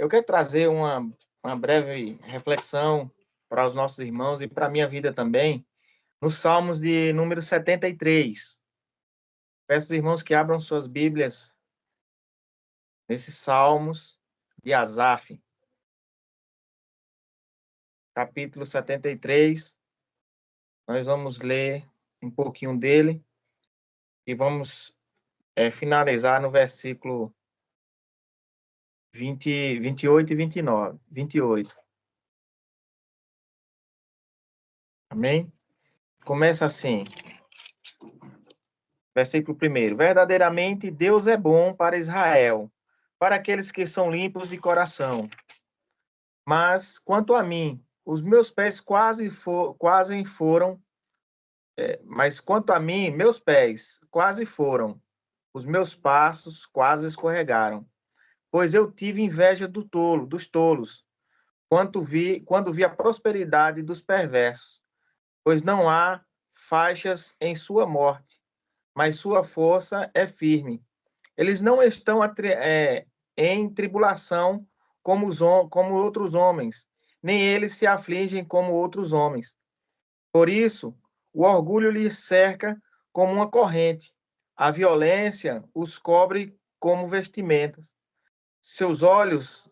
Eu quero trazer uma breve reflexão para os nossos irmãos e para a minha vida também, nos Salmos de número 73. Peço aos irmãos que abram suas Bíblias nesses Salmos de Asaf, capítulo 73. Nós vamos ler um pouquinho dele e vamos finalizar no versículo 28 e 29. 28. Amém? Começa assim, versículo 1. Verdadeiramente Deus é bom para Israel, para aqueles que são limpos de coração. Mas, quanto a mim, os meus pés quase foram, mas quanto a mim, meus pés quase foram, os meus passos quase escorregaram. Pois eu tive inveja dos tolos, quando vi a prosperidade dos perversos, pois não há faixas em sua morte, mas sua força é firme. Eles não estão em tribulação como outros homens, nem eles se afligem como outros homens. Por isso, o orgulho lhes cerca como uma corrente, a violência os cobre como vestimentas. Seus olhos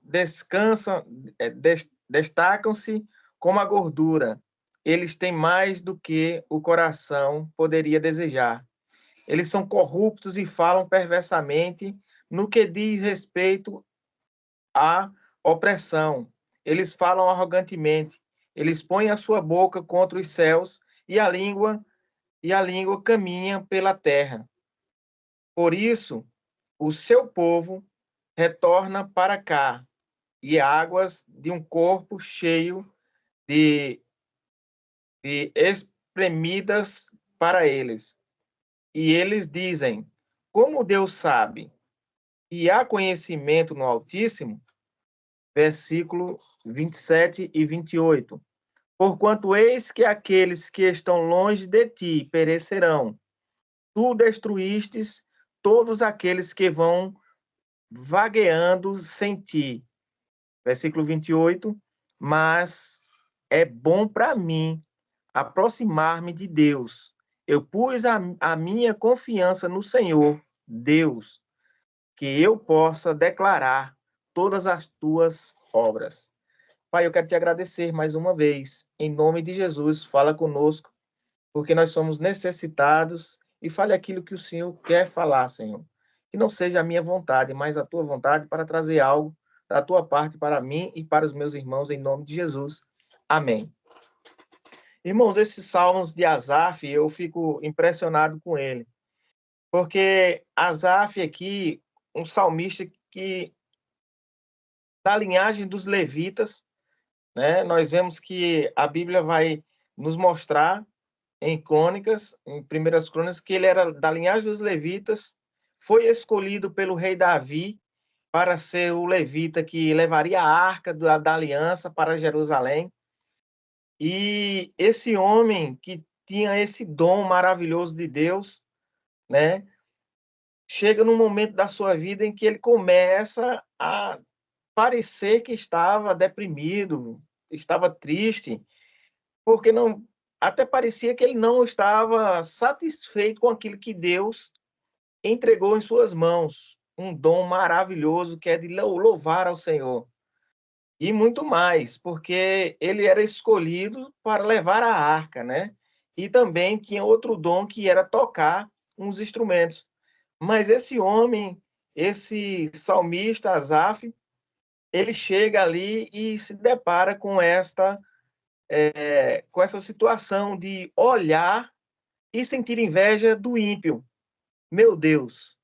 destacam-se como a gordura. Eles têm mais do que o coração poderia desejar. Eles são corruptos e falam perversamente no que diz respeito à opressão. Eles falam arrogantemente. Eles põem a sua boca contra os céus e a língua caminha pela terra. Por isso, o seu povo retorna para cá, e águas de um corpo cheio de espremidas para eles. E eles dizem: como Deus sabe, e há conhecimento no Altíssimo? Versículo 27 e 28. Porquanto eis que aqueles que estão longe de ti perecerão. Tu destruístes todos aqueles que vão vagueando sem ti. Versículo 28. Mas é bom para mim aproximar-me de Deus. Eu pus a minha confiança no Senhor, Deus, que eu possa declarar todas as tuas obras. Pai, eu quero te agradecer mais uma vez. Em nome de Jesus, fala conosco, porque nós somos necessitados, e fale aquilo que o Senhor quer falar, Senhor. Que não seja a minha vontade, mas a tua vontade, para trazer algo da tua parte para mim e para os meus irmãos, em nome de Jesus. Amém. Irmãos, esses salmos de Asaf, eu fico impressionado com ele, porque Asaf aqui, um salmista que da linhagem dos levitas, né? Nós vemos que a Bíblia vai nos mostrar em Crônicas, em Primeiras Crônicas, que ele era da linhagem dos levitas, foi escolhido pelo rei Davi para ser o levita que levaria a arca da aliança para Jerusalém. E esse homem que tinha esse dom maravilhoso de Deus, né, chega num momento da sua vida em que ele começa a parecer que estava deprimido, estava triste, porque não, até parecia que ele não estava satisfeito com aquilo que Deus entregou em suas mãos, um dom maravilhoso que é de louvar ao Senhor. E muito mais, porque ele era escolhido para levar a arca, né? E também tinha outro dom que era tocar uns instrumentos. Mas esse homem, esse salmista Asaf, ele chega ali e se depara com essa situação de olhar e sentir inveja do ímpio. Meu Deus,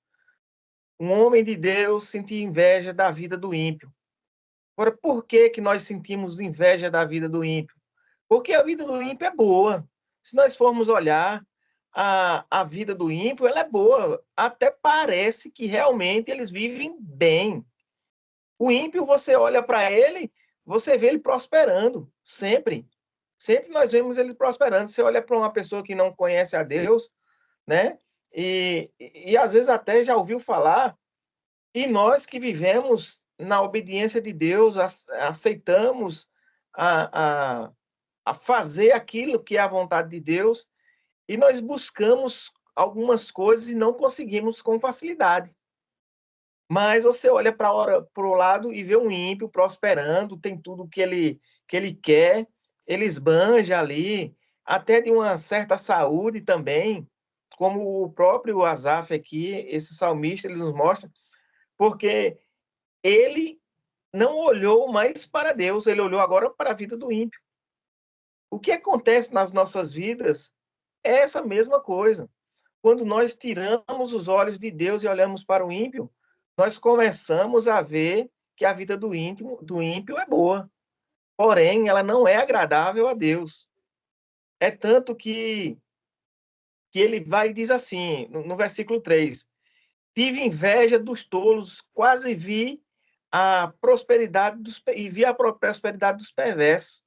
um homem de Deus sentir inveja da vida do ímpio. Agora, por que que nós sentimos inveja da vida do ímpio? Porque a vida do ímpio é boa. Se nós formos olhar a vida do ímpio, ela é boa. Até parece que realmente eles vivem bem. O ímpio, você olha para ele, você vê ele prosperando, sempre. Sempre nós vemos ele prosperando. Você olha para uma pessoa que não conhece a Deus, né? E às vezes até já ouviu falar, e nós que vivemos na obediência de Deus, aceitamos a fazer aquilo que é a vontade de Deus, e nós buscamos algumas coisas e não conseguimos com facilidade. Mas você olha para o lado e vê um ímpio prosperando, tem tudo que ele quer, ele esbanja ali, até de uma certa saúde também, como o próprio Asaf aqui, esse salmista, ele nos mostra, porque ele não olhou mais para Deus, ele olhou agora para a vida do ímpio. O que acontece nas nossas vidas é essa mesma coisa. Quando nós tiramos os olhos de Deus e olhamos para o ímpio, nós começamos a ver que a vida do ímpio é boa. Porém, ela não é agradável a Deus. É tanto que ele vai e diz assim, no versículo 3, tive inveja dos tolos, quase vi a prosperidade dos perversos.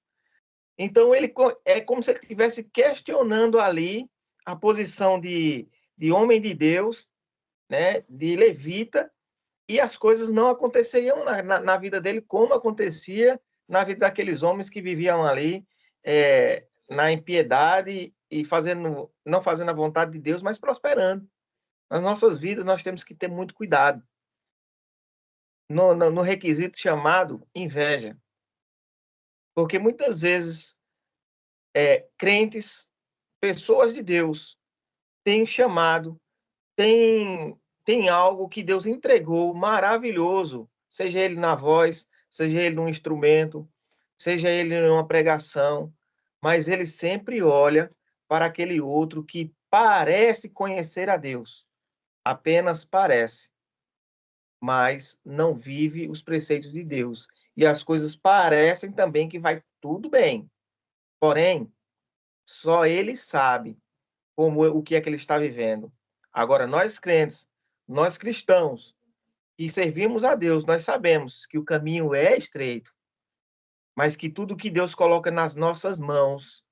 Então, é como se ele estivesse questionando ali a posição de homem de Deus, né, de levita, e as coisas não aconteceriam na vida dele como acontecia na vida daqueles homens que viviam ali na impiedade e não fazendo a vontade de Deus, mas prosperando. Nas nossas vidas, nós temos que ter muito cuidado no requisito chamado inveja. Porque muitas vezes crentes, pessoas de Deus, têm chamado, tem algo que Deus entregou maravilhoso, seja ele na voz, seja ele num instrumento, seja ele numa pregação, mas ele sempre olha para aquele outro que parece conhecer a Deus, apenas parece, mas não vive os preceitos de Deus. E as coisas parecem também que vai tudo bem, porém, só ele sabe o que é que ele está vivendo. Agora, nós crentes, nós cristãos, que servimos a Deus, nós sabemos que o caminho é estreito, mas que tudo que Deus coloca nas nossas mãos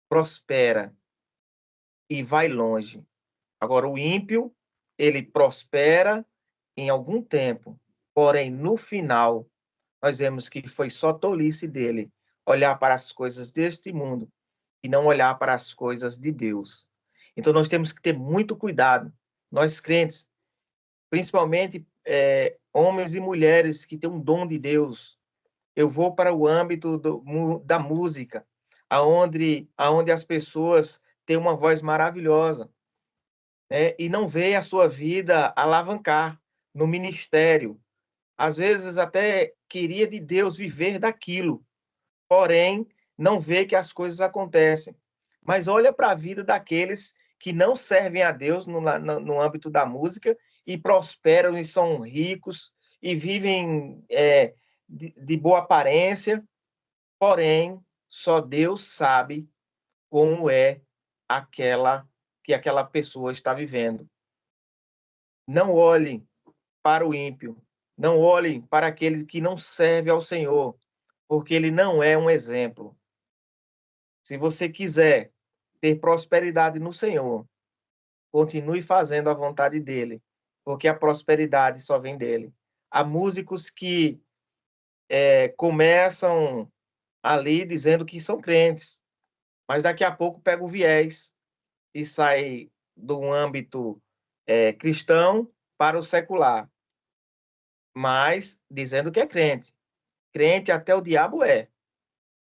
prospera e vai longe. Agora, o ímpio, ele prospera em algum tempo, porém, no final, nós vemos que foi só tolice dele olhar para as coisas deste mundo e não olhar para as coisas de Deus. Então, nós temos que ter muito cuidado, nós crentes, principalmente homens e mulheres que têm um dom de Deus. Eu vou para o âmbito da música, aonde as pessoas têm uma voz maravilhosa, né? E não vê a sua vida alavancar no ministério. Às vezes até queria de Deus viver daquilo, porém não vê que as coisas acontecem. Mas olha para a vida daqueles que não servem a Deus no âmbito da música e prosperam e são ricos e vivem de boa aparência, porém só Deus sabe como é aquela pessoa está vivendo. Não olhem para o ímpio, não olhem para aquele que não serve ao Senhor, porque ele não é um exemplo. Se você quiser ter prosperidade no Senhor, continue fazendo a vontade dele, porque a prosperidade só vem dele. Há músicos que começam ali dizendo que são crentes, mas daqui a pouco pega o viés e sai do âmbito cristão para o secular, mas dizendo que é crente. Crente até o diabo é.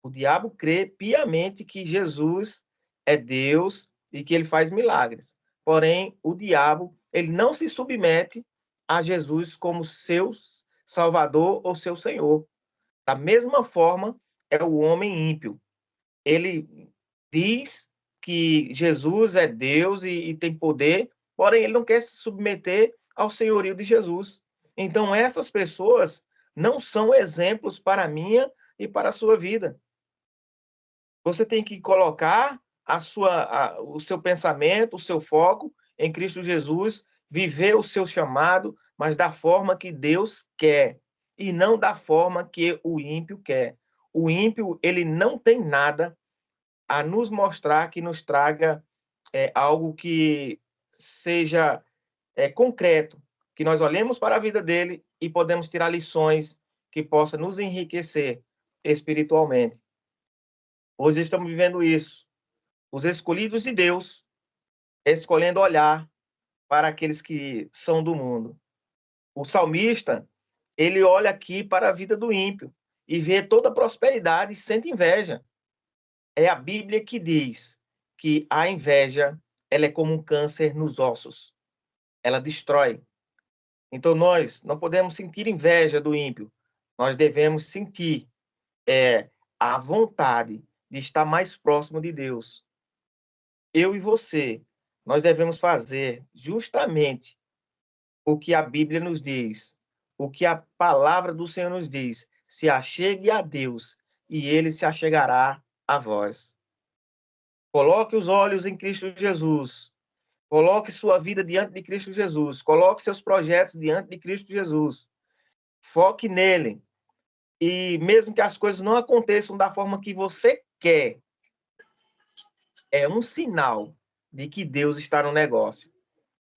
O diabo crê piamente que Jesus é Deus e que ele faz milagres. Porém, o diabo, ele não se submete a Jesus como seu Salvador ou seu Senhor. Da mesma forma, é o homem ímpio. Ele diz que Jesus é Deus e tem poder, porém ele não quer se submeter ao senhorio de Jesus. Então, essas pessoas não são exemplos para a minha e para a sua vida. Você tem que colocar o seu pensamento, o seu foco em Cristo Jesus, viver o seu chamado, mas da forma que Deus quer, e não da forma que o ímpio quer. O ímpio, ele não tem nada a nos mostrar que nos traga algo que seja concreto, que nós olhemos para a vida dele e podemos tirar lições que possa nos enriquecer espiritualmente. Hoje estamos vivendo isso. Os escolhidos de Deus escolhendo olhar para aqueles que são do mundo. O salmista, ele olha aqui para a vida do ímpio e vê toda a prosperidade e sente inveja. É a Bíblia que diz que a inveja, ela é como um câncer nos ossos. Ela destrói. Então nós não podemos sentir inveja do ímpio. Nós devemos sentir a vontade de estar mais próximo de Deus. Eu e você, nós devemos fazer justamente o que a Bíblia nos diz, o que a palavra do Senhor nos diz. Se achegue a Deus e ele se achegará a vós. Coloque os olhos em Cristo Jesus. Coloque sua vida diante de Cristo Jesus. Coloque seus projetos diante de Cristo Jesus. Foque nele. E mesmo que as coisas não aconteçam da forma que você quer, é um sinal de que Deus está no negócio.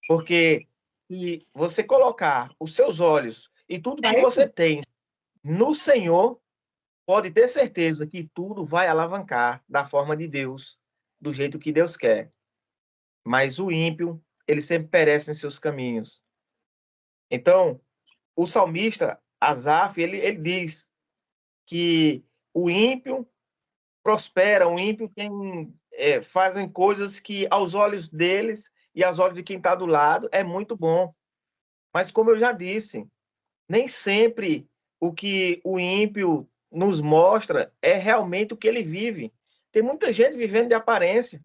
Porque se você colocar os seus olhos e tudo que você tem no Senhor, pode ter certeza que tudo vai alavancar da forma de Deus, do jeito que Deus quer. Mas o ímpio, ele sempre perece em seus caminhos. Então, o salmista Asaf, ele diz que o ímpio prospera, o ímpio fazem coisas que aos olhos deles e aos olhos de quem está do lado é muito bom. Mas como eu já disse, nem sempre o que o ímpio nos mostra é realmente o que ele vive. Tem muita gente vivendo de aparência.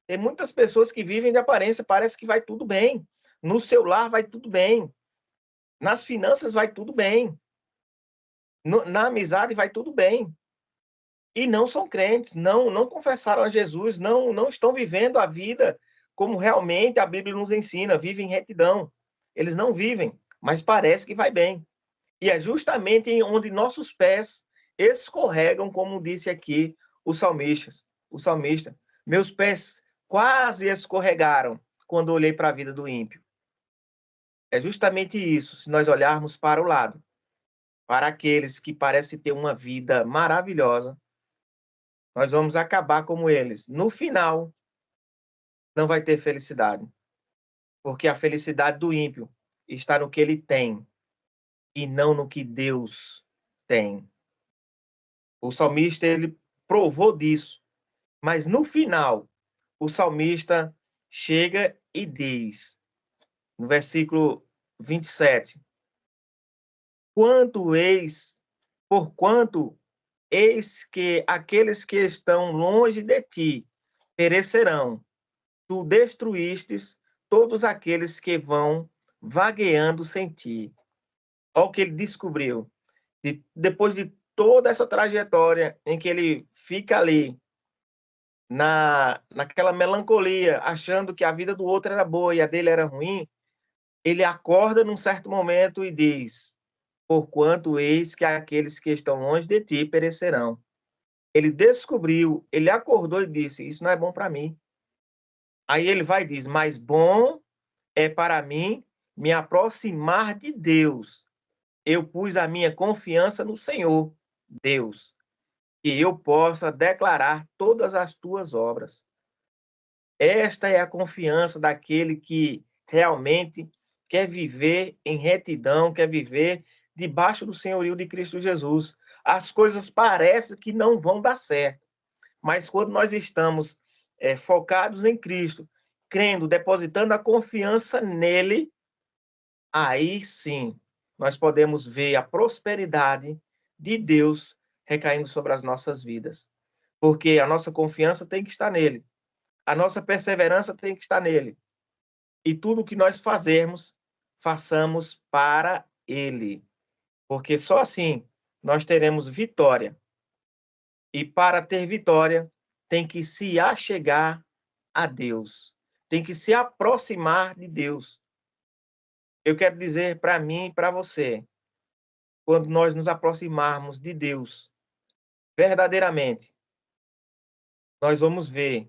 Tem muitas pessoas que vivem de aparência, parece que vai tudo bem. No seu lar vai tudo bem. Nas finanças vai tudo bem. Na amizade vai tudo bem. E não são crentes, não confessaram a Jesus, não estão vivendo a vida como realmente a Bíblia nos ensina, vivem em retidão. Eles não vivem, mas parece que vai bem. E é justamente em onde nossos pés escorregam, como disse aqui o salmista. Meus pés quase escorregaram quando olhei para a vida do ímpio. É justamente isso, se nós olharmos para o lado, para aqueles que parecem ter uma vida maravilhosa, nós vamos acabar como eles. No final, não vai ter felicidade, porque a felicidade do ímpio está no que ele tem e não no que Deus tem. O salmista, ele provou disso, mas no final, o salmista chega e diz, no versículo 27, porquanto eis que aqueles que estão longe de ti perecerão, tu destruístes todos aqueles que vão vagueando sem ti. Olha o que ele descobriu. Depois de toda essa trajetória em que ele fica ali, naquela melancolia, achando que a vida do outro era boa e a dele era ruim, ele acorda num certo momento e diz, porquanto eis que aqueles que estão longe de ti perecerão. Ele descobriu, ele acordou e disse, isso não é bom para mim. Aí ele vai e diz, mas bom é para mim me aproximar de Deus. Eu pus a minha confiança no Senhor, Deus, que eu possa declarar todas as tuas obras. Esta é a confiança daquele que realmente quer viver em retidão, quer viver debaixo do senhorio de Cristo Jesus. As coisas parecem que não vão dar certo, mas quando nós estamos focados em Cristo, crendo, depositando a confiança nele, aí sim nós podemos ver a prosperidade de Deus recaindo sobre as nossas vidas. Porque a nossa confiança tem que estar nele. A nossa perseverança tem que estar nele. E tudo que nós fazermos, façamos para ele. Porque só assim nós teremos vitória. E para ter vitória, tem que se achegar a Deus. Tem que se aproximar de Deus. Eu quero dizer para mim e para você, quando nós nos aproximarmos de Deus, verdadeiramente, nós vamos ver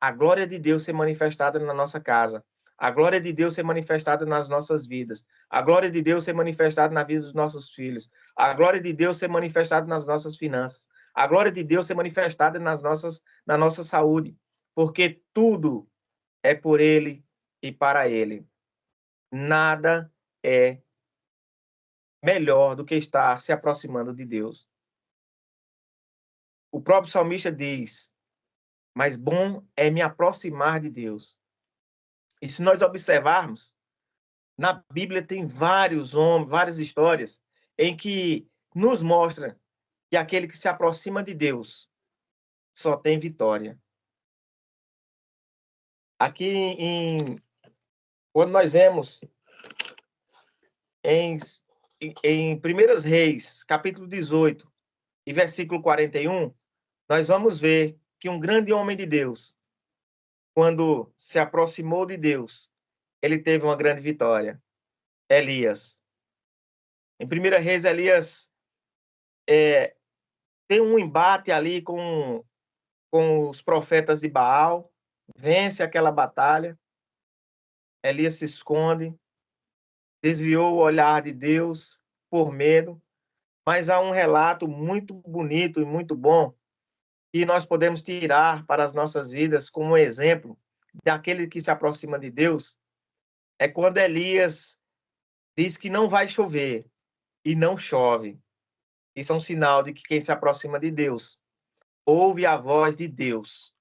a glória de Deus ser manifestada na nossa casa, A glória de Deus ser manifestada nas nossas vidas. A glória de Deus ser manifestada na vida dos nossos filhos. A glória de Deus ser manifestada nas nossas finanças. A glória de Deus ser manifestada na nossa saúde. Porque tudo é por Ele e para Ele. Nada é melhor do que estar se aproximando de Deus. O próprio salmista diz: mas bom é me aproximar de Deus. E se nós observarmos, na Bíblia tem vários homens, várias histórias em que nos mostra que aquele que se aproxima de Deus só tem vitória. Aqui quando nós vemos em 1 Reis, capítulo 18 e versículo 41, nós vamos ver que um grande homem de Deus, quando se aproximou de Deus, ele teve uma grande vitória. Elias. Em 1 Reis, Elias tem um embate ali com os profetas de Baal, vence aquela batalha, Elias se esconde, desviou o olhar de Deus por medo, mas há um relato muito bonito e muito bom que nós podemos tirar para as nossas vidas como exemplo daquele que se aproxima de Deus, é quando Elias diz que não vai chover e não chove. Isso é um sinal de que quem se aproxima de Deus ouve a voz de Deus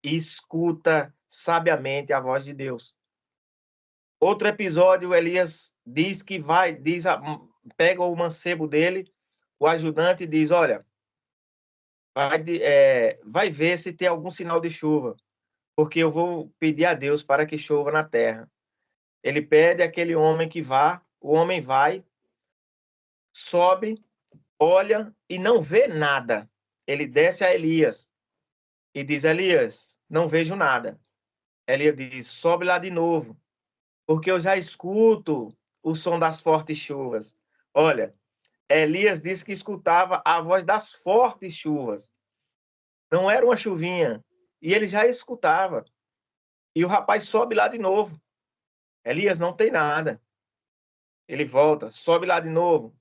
e escuta sabiamente a voz de Deus. Outro episódio, Elias diz que pega o mancebo dele, o ajudante, e diz: olha, vai ver se tem algum sinal de chuva, porque eu vou pedir a Deus para que chova na terra. Ele pede aquele homem que vá, o homem vai, sobe, olha e não vê nada. Ele desce a Elias e diz: Elias, não vejo nada. Elias diz: sobe lá de novo, porque eu já escuto o som das fortes chuvas. Olha, Elias disse que escutava a voz das fortes chuvas. Não era uma chuvinha. E ele já escutava. E o rapaz sobe lá de novo. Elias, não tem nada. Ele volta, sobe lá de novo.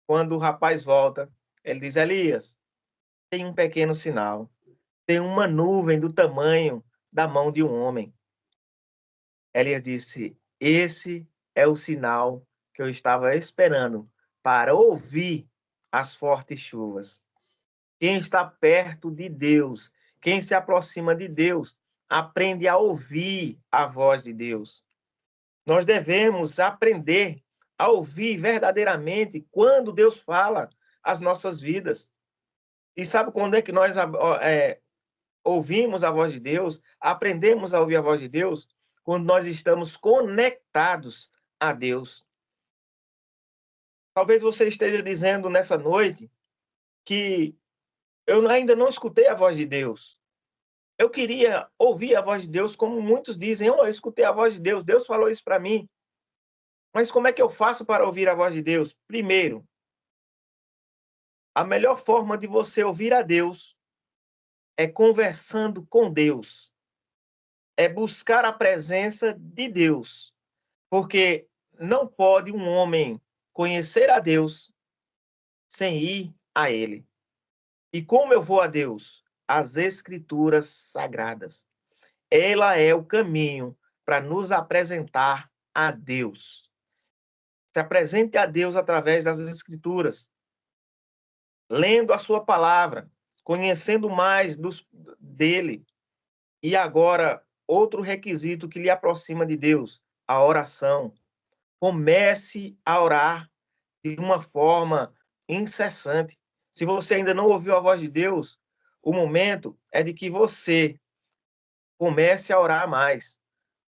Quando o rapaz volta, ele diz: Elias, tem um pequeno sinal. Tem uma nuvem do tamanho da mão de um homem. Elias disse: esse é o sinal que eu estava esperando para ouvir as fortes chuvas. Quem está perto de Deus, quem se aproxima de Deus, aprende a ouvir a voz de Deus. Nós devemos aprender a ouvir verdadeiramente quando Deus fala as nossas vidas. E sabe quando é que nós ouvimos a voz de Deus, aprendemos a ouvir a voz de Deus? Quando nós estamos conectados a Deus. Talvez você esteja dizendo nessa noite que eu ainda não escutei a voz de Deus. Eu queria ouvir a voz de Deus, como muitos dizem: eu escutei a voz de Deus, Deus falou isso para mim. Mas como é que eu faço para ouvir a voz de Deus? Primeiro, a melhor forma de você ouvir a Deus é conversando com Deus. É buscar a presença de Deus. Porque não pode um homem conhecer a Deus sem ir a Ele. E como eu vou a Deus? As Escrituras Sagradas. Ela é o caminho para nos apresentar a Deus. Se apresente a Deus através das Escrituras, lendo a sua palavra, conhecendo mais dele. E agora, outro requisito que lhe aproxima de Deus, a oração. Comece a orar de uma forma incessante. Se você ainda não ouviu a voz de Deus, o momento é de que você comece a orar mais.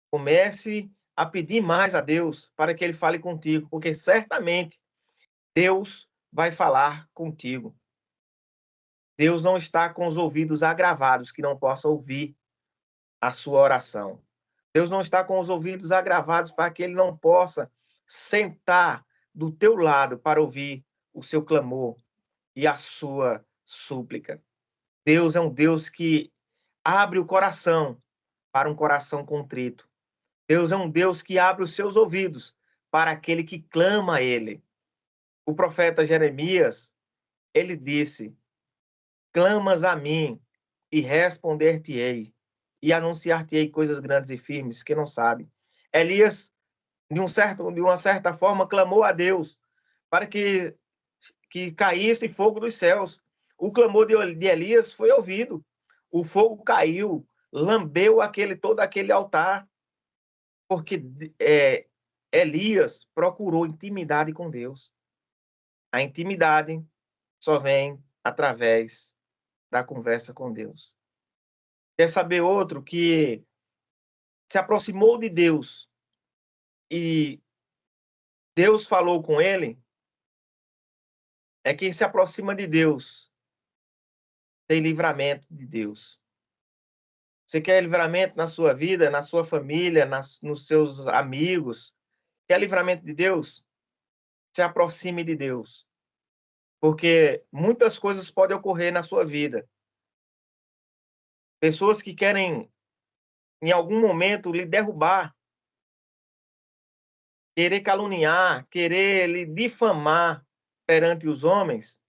Comece a pedir mais a Deus para que Ele fale contigo, porque certamente Deus vai falar contigo. Deus não está com os ouvidos agravados que não possa ouvir a sua oração. Deus não está com os ouvidos agravados para que Ele não possa sentar do teu lado para ouvir o seu clamor e a sua súplica. Deus é um Deus que abre o coração para um coração contrito. Deus é um Deus que abre os seus ouvidos para aquele que clama a ele. O profeta Jeremias, ele disse: clamas a mim e responder-te-ei, e anunciar-te-ei coisas grandes e firmes que não sabe. Elias, de uma certa forma, clamou a Deus para que caísse fogo dos céus. O clamor de Elias foi ouvido. O fogo caiu, lambeu todo aquele altar, porque Elias procurou intimidade com Deus. A intimidade só vem através da conversa com Deus. Quer saber outro que se aproximou de Deus e Deus falou com ele? É quem se aproxima de Deus tem livramento de Deus. Você quer livramento na sua vida, na sua família, nos seus amigos? Quer livramento de Deus? Se aproxime de Deus. Porque muitas coisas podem ocorrer na sua vida. Pessoas que querem, em algum momento, lhe derrubar, querer caluniar, querer lhe difamar perante os homens.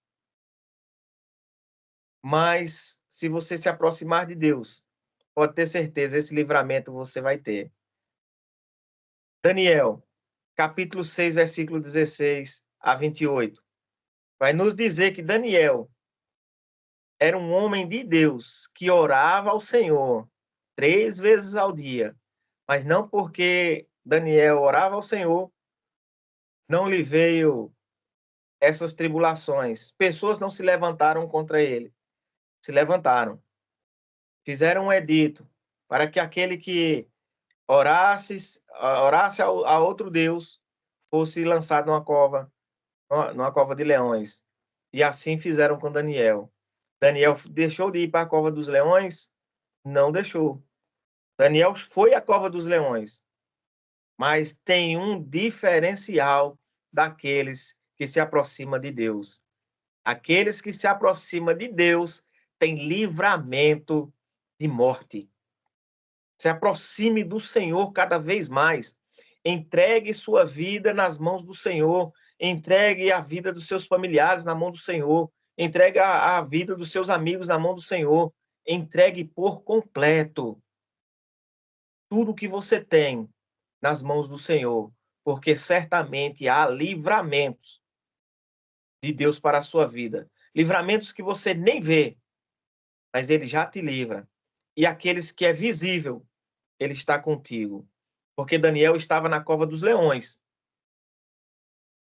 Mas, se você se aproximar de Deus, pode ter certeza, esse livramento você vai ter. Daniel, capítulo 6, versículo 16 a 28. Vai nos dizer que Daniel era um homem de Deus que orava ao Senhor 3 vezes ao dia, mas não porque Daniel orava ao Senhor, não lhe veio essas tribulações. Pessoas não se levantaram contra ele, se levantaram, fizeram um edito para que aquele que orasse a outro Deus fosse lançado numa cova de leões. E assim fizeram com Daniel. Daniel deixou de ir para a cova dos leões? Não deixou. Daniel foi à cova dos leões, mas tem um diferencial daqueles que se aproximam de Deus. Aqueles que se aproximam de Deus têm livramento de morte. Se aproxime do Senhor cada vez mais. Entregue sua vida nas mãos do Senhor. Entregue a vida dos seus familiares na mão do Senhor. Entregue a vida dos seus amigos na mão do Senhor. Entregue por completo tudo que você tem nas mãos do Senhor, porque certamente há livramentos de Deus para a sua vida. Livramentos que você nem vê, mas ele já te livra. E aqueles que é visível, ele está contigo. Porque Daniel estava na cova dos leões.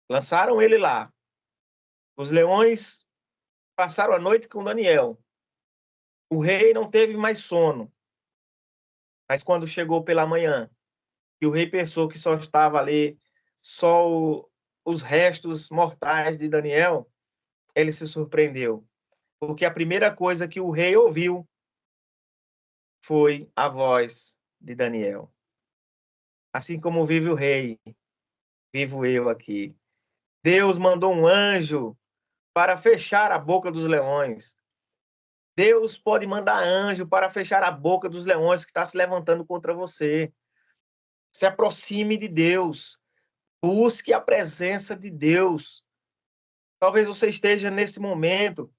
Lançaram ele lá. Os leões passaram a noite com Daniel. O rei não teve mais sono. Mas quando chegou pela manhã, e o rei pensou que só estava ali só os restos mortais de Daniel, ele se surpreendeu. Porque a primeira coisa que o rei ouviu foi a voz de Daniel. Assim como vive o rei, vivo eu aqui. Deus mandou um anjo para fechar a boca dos leões. Deus pode mandar anjo para fechar a boca dos leões que está se levantando contra você. Se aproxime de Deus. Busque a presença de Deus. Talvez você esteja nesse momento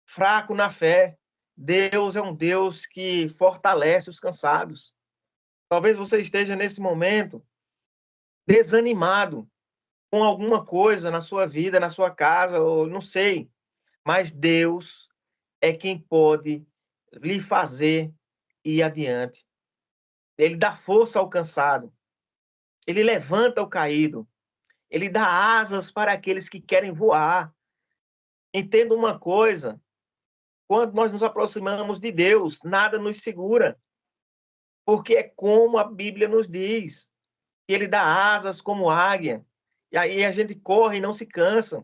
fraco na fé. Deus é um Deus que fortalece os cansados. Talvez você esteja nesse momento desanimado com alguma coisa na sua vida, na sua casa, ou não sei. Mas Deus é quem pode lhe fazer ir adiante. Ele dá força ao cansado. Ele levanta o caído. Ele dá asas para aqueles que querem voar. Entenda uma coisa: quando nós nos aproximamos de Deus, nada nos segura. Porque é como a Bíblia nos diz, que ele dá asas como águia. E aí a gente corre e não se cansa.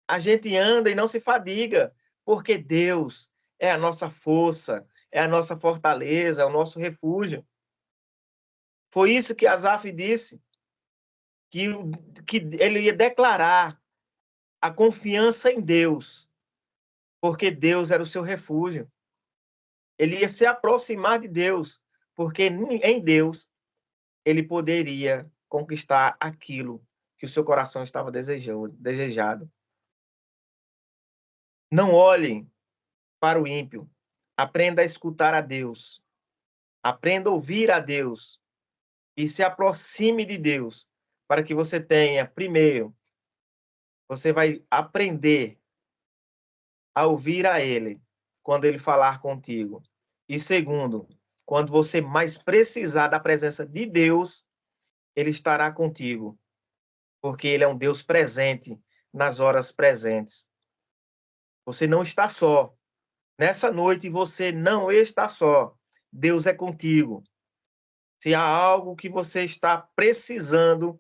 A gente anda e não se fadiga, porque Deus é a nossa força, é a nossa fortaleza, é o nosso refúgio. Foi isso que Asaf disse, que ele ia declarar a confiança em Deus, porque Deus era o seu refúgio. Ele ia se aproximar de Deus, porque em Deus ele poderia conquistar aquilo que o seu coração estava desejado. Não olhe para o ímpio. Aprenda a escutar a Deus. Aprenda a ouvir a Deus. E se aproxime de Deus, para que você tenha, primeiro, você vai aprender a ouvir a Ele quando Ele falar contigo. E segundo, quando você mais precisar da presença de Deus, Ele estará contigo, porque Ele é um Deus presente nas horas presentes. Você não está só. Nessa noite você não está só. Deus é contigo. Se há algo que você está precisando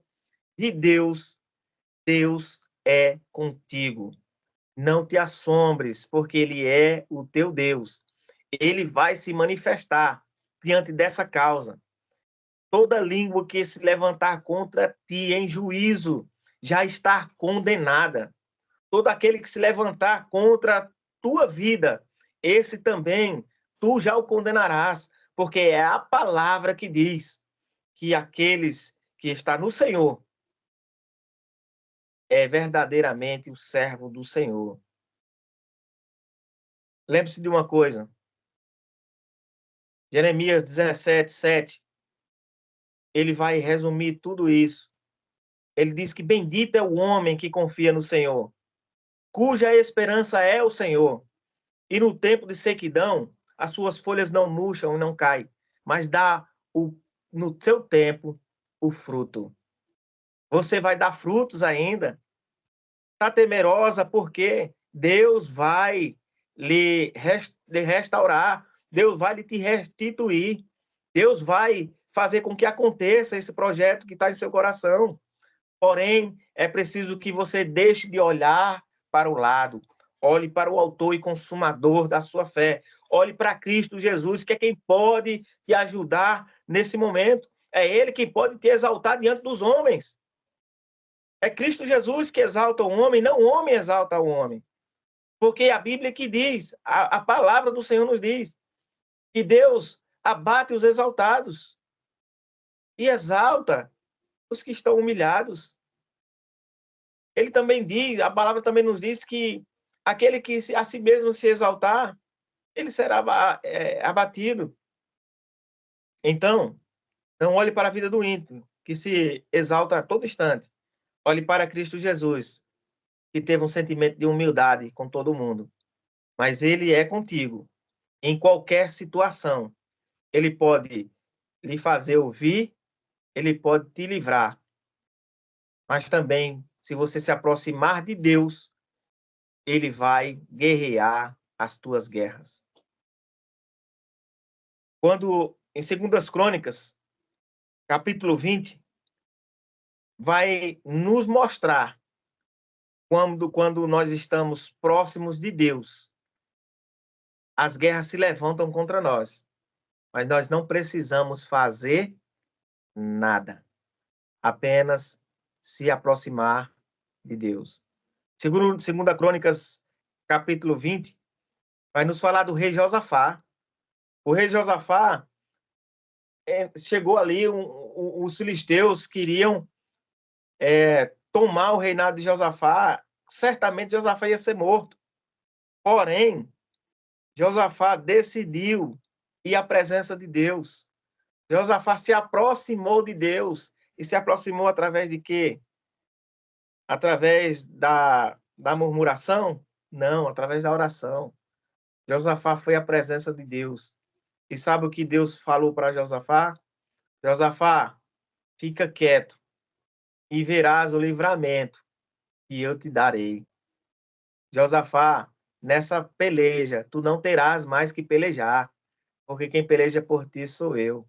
de Deus, Deus é contigo. Não te assombres, porque Ele é o teu Deus. Ele vai se manifestar diante dessa causa. Toda língua que se levantar contra ti em juízo já está condenada. Todo aquele que se levantar contra a tua vida, esse também tu já o condenarás, porque é a palavra que diz que aqueles que estão no Senhor é verdadeiramente o servo do Senhor. Lembre-se de uma coisa. Jeremias 17:7, ele vai resumir tudo isso. Ele diz que bendito é o homem que confia no Senhor, cuja esperança é o Senhor. E no tempo de sequidão, as suas folhas não murcham e não caem, mas dá no seu tempo o fruto. Você vai dar frutos ainda. Está temerosa porque Deus vai lhe restaurar, Deus vai lhe te restituir, Deus vai fazer com que aconteça esse projeto que está em seu coração. Porém, é preciso que você deixe de olhar para o lado, olhe para o autor e consumador da sua fé, olhe para Cristo Jesus, que é quem pode te ajudar nesse momento. É Ele quem pode te exaltar diante dos homens. É Cristo Jesus que exalta o homem, não o homem exalta o homem. Porque a Bíblia que diz, a palavra do Senhor nos diz, que Deus abate os exaltados e exalta os que estão humilhados. Ele também diz, a palavra também nos diz que aquele que a si mesmo se exaltar, ele será abatido. Então, não olhe para a vida do ímpio, que se exalta a todo instante. Olhe para Cristo Jesus, que teve um sentimento de humildade com todo mundo. Mas ele é contigo, em qualquer situação. Ele pode lhe fazer ouvir, ele pode te livrar. Mas também, se você se aproximar de Deus, ele vai guerrear as tuas guerras. Quando, em 2 Crônicas, capítulo 20, vai nos mostrar quando nós estamos próximos de Deus, as guerras se levantam contra nós, mas nós não precisamos fazer nada, apenas se aproximar de Deus. Segundo 2 Crônicas, capítulo 20, vai nos falar do rei Josafá. O rei Josafá chegou ali, os filisteus queriam tomar o reinado de Josafá, certamente Josafá ia ser morto. Porém, Josafá decidiu ir à presença de Deus. Josafá se aproximou de Deus. E se aproximou através de quê? Através da murmuração? Não, através da oração. Josafá foi à presença de Deus. E sabe o que Deus falou para Josafá? Josafá, fica quieto e verás o livramento que eu te darei. Josafá, nessa peleja, tu não terás mais que pelejar, porque quem peleja por ti sou eu.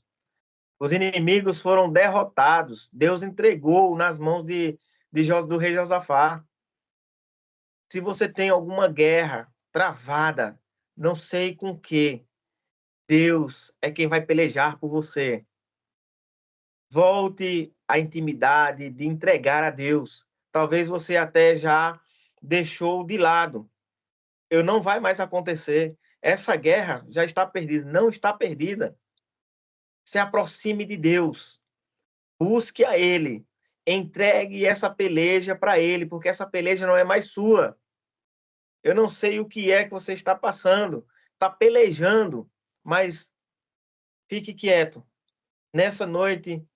Os inimigos foram derrotados. Deus entregou nas mãos do rei Josafá. Se você tem alguma guerra travada, não sei com que, Deus é quem vai pelejar por você. Volte à intimidade de entregar a Deus. Talvez você até já deixou de lado. Não vai mais acontecer. Essa guerra já está perdida. Não está perdida. Se aproxime de Deus. Busque a Ele. Entregue essa peleja para Ele, porque essa peleja não é mais sua. Eu não sei o que é que você está passando. Está pelejando, mas fique quieto. Nessa noite,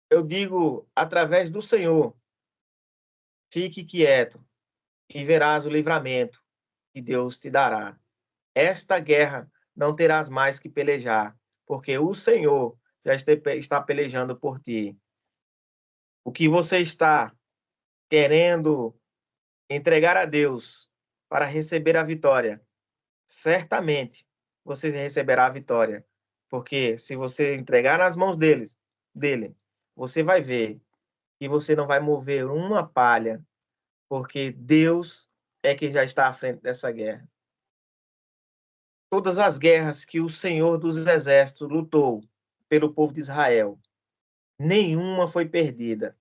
eu digo através do Senhor, fique quieto e verás o livramento que Deus te dará. Esta guerra não terás mais que pelejar, porque o Senhor já está pelejando por ti. O que você está querendo entregar a Deus para receber a vitória, certamente você receberá a vitória. Porque se você entregar nas mãos dele, você vai ver que você não vai mover uma palha, porque Deus é que já está à frente dessa guerra. Todas as guerras que o Senhor dos Exércitos lutou pelo povo de Israel, nenhuma foi perdida.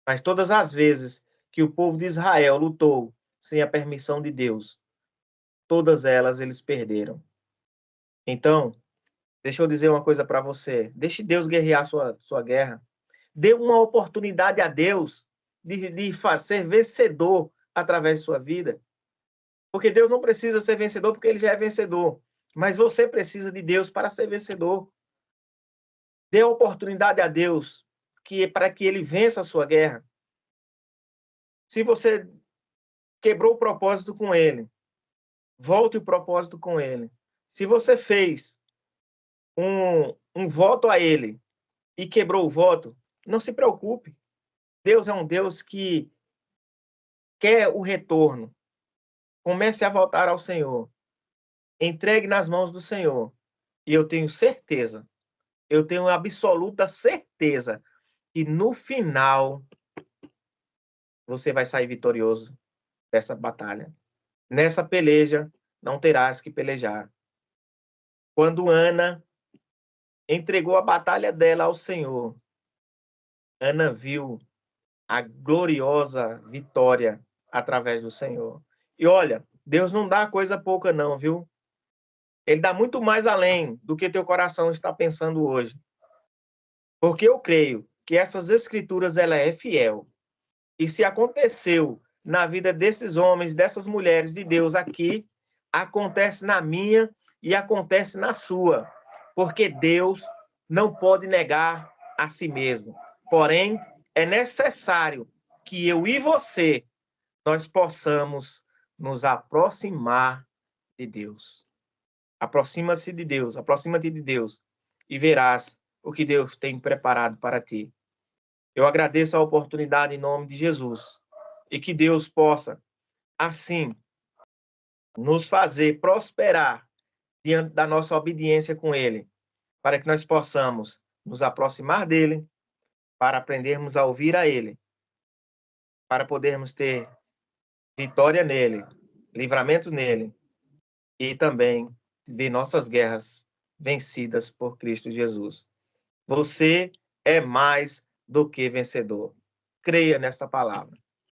Mas todas as vezes que o povo de Israel lutou sem a permissão de Deus, todas elas eles perderam. Então, deixa eu dizer uma coisa para você. Deixe Deus guerrear sua guerra. Dê uma oportunidade a Deus de ser vencedor através de sua vida. Porque Deus não precisa ser vencedor porque ele já é vencedor. Mas você precisa de Deus para ser vencedor. Dê a oportunidade a Deus para que ele vença a sua guerra. Se você quebrou o propósito com ele, volte o propósito com ele. Se você fez um voto a ele e quebrou o voto, não se preocupe. Deus é um Deus que quer o retorno. Comece a voltar ao Senhor. Entregue nas mãos do Senhor. E eu tenho certeza, eu tenho absoluta certeza que no final você vai sair vitorioso dessa batalha. Nessa peleja, não terás que pelejar. Quando Ana entregou a batalha dela ao Senhor, Ana viu a gloriosa vitória através do Senhor. E olha, Deus não dá coisa pouca não, viu? Ele dá muito mais além do que teu coração está pensando hoje. Porque eu creio que essas escrituras ela é fiel. E se aconteceu na vida desses homens, dessas mulheres de Deus aqui, acontece na minha e acontece na sua. Porque Deus não pode negar a si mesmo. Porém, é necessário que eu e você nós possamos nos aproximar de Deus. Aproxima-se de Deus, aproxima-te de Deus e verás o que Deus tem preparado para ti. Eu agradeço a oportunidade em nome de Jesus e que Deus possa, assim, nos fazer prosperar diante da nossa obediência com Ele, para que nós possamos nos aproximar dEle, para aprendermos a ouvir a Ele, para podermos ter vitória nele, livramento nele e também ver nossas guerras vencidas por Cristo Jesus. Você é mais do que vencedor. Creia nesta palavra.